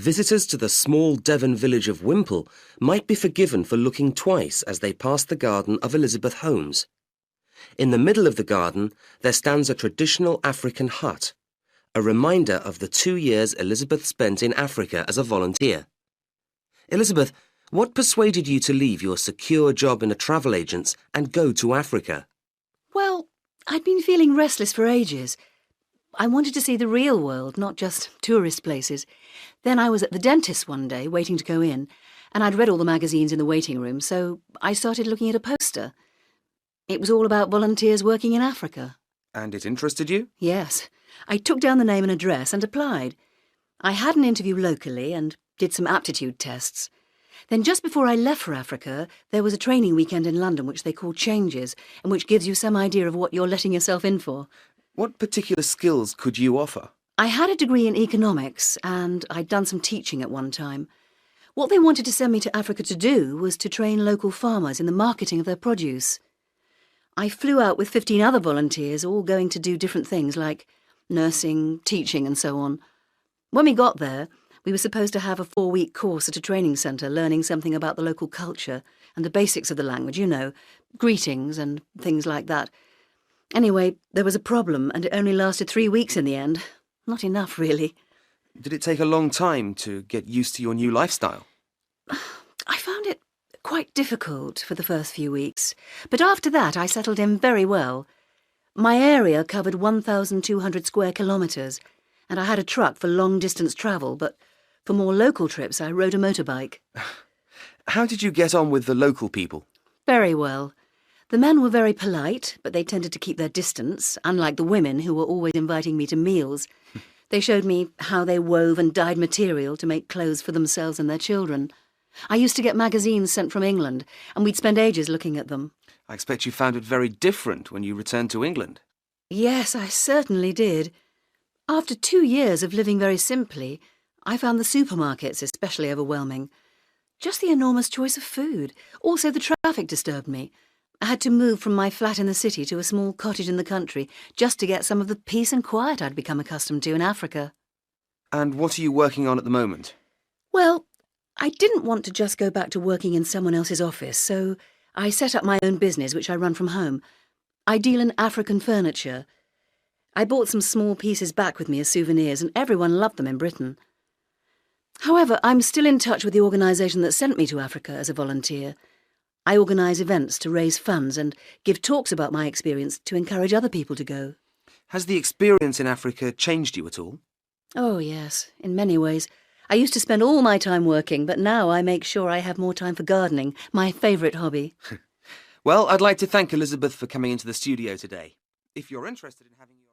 Visitors to the small Devon village of Wimple might be forgiven for looking twice as they pass the garden of Elizabeth Holmes. In the middle of the garden, there stands a traditional African hut, a reminder of the 2 years Elizabeth spent in Africa as a volunteer. Elizabeth, what persuaded you to leave your secure job in a travel agent's and go to Africa? Well, I'd been feeling restless for ages. I wanted to see the real world, not just tourist places. Then I was at the dentist one day, waiting to go in, and I'd read all the magazines in the waiting room, so I started looking at a poster. It was all about volunteers working in Africa. And it interested you? Yes. I took down the name and address and applied. I had an interview locally and did some aptitude tests. Then just before I left for Africa, there was a training weekend in London which they call Changes, and which gives you some idea of what you're letting yourself in for. What particular skills could you offer? I had a degree in economics, and I'd done some teaching at one time. What they wanted to send me to Africa to do was to train local farmers in the marketing of their produce. I flew out with 15 other volunteers, all going to do different things like nursing, teaching and so on. When we got there, we were supposed to have a 4-week course at a training centre learning something about the local culture and the basics of the language, you know, greetings and things like that. Anyway, there was a problem and it only lasted 3 weeks in the end. Not enough, really. Did it take a long time to get used to your new lifestyle? I found it quite difficult for the first few weeks, but after that I settled in very well. My area covered 1,200 square kilometres, and I had a truck for long-distance travel, but for more local trips I rode a motorbike. How did you get on with the local people? Very well. The men were very polite, but they tended to keep their distance, unlike the women who were always inviting me to meals. They showed me how they wove and dyed material to make clothes for themselves and their children. I used to get magazines sent from England, and we'd spend ages looking at them. I expect you found it very different when you returned to England. Yes, I certainly did. After 2 years of living very simply, I found the supermarkets especially overwhelming. Just the enormous choice of food. Also, the traffic disturbed me. I had to move from my flat in the city to a small cottage in the country just to get some of the peace and quiet I'd become accustomed to in Africa. And what are you working on at the moment? Well, I didn't want to just go back to working in someone else's office, so I set up my own business, which I run from home. I deal in African furniture. I bought some small pieces back with me as souvenirs, and everyone loved them in Britain. However, I'm still in touch with the organisation that sent me to Africa as a volunteer. I organise events to raise funds and give talks about my experience to encourage other people to go. Has the experience in Africa changed you at all? Oh, yes, in many ways. I used to spend all my time working, but now I make sure I have more time for gardening, my favourite hobby. Well, I'd like to thank Elizabeth for coming into the studio today. If you're interested in having your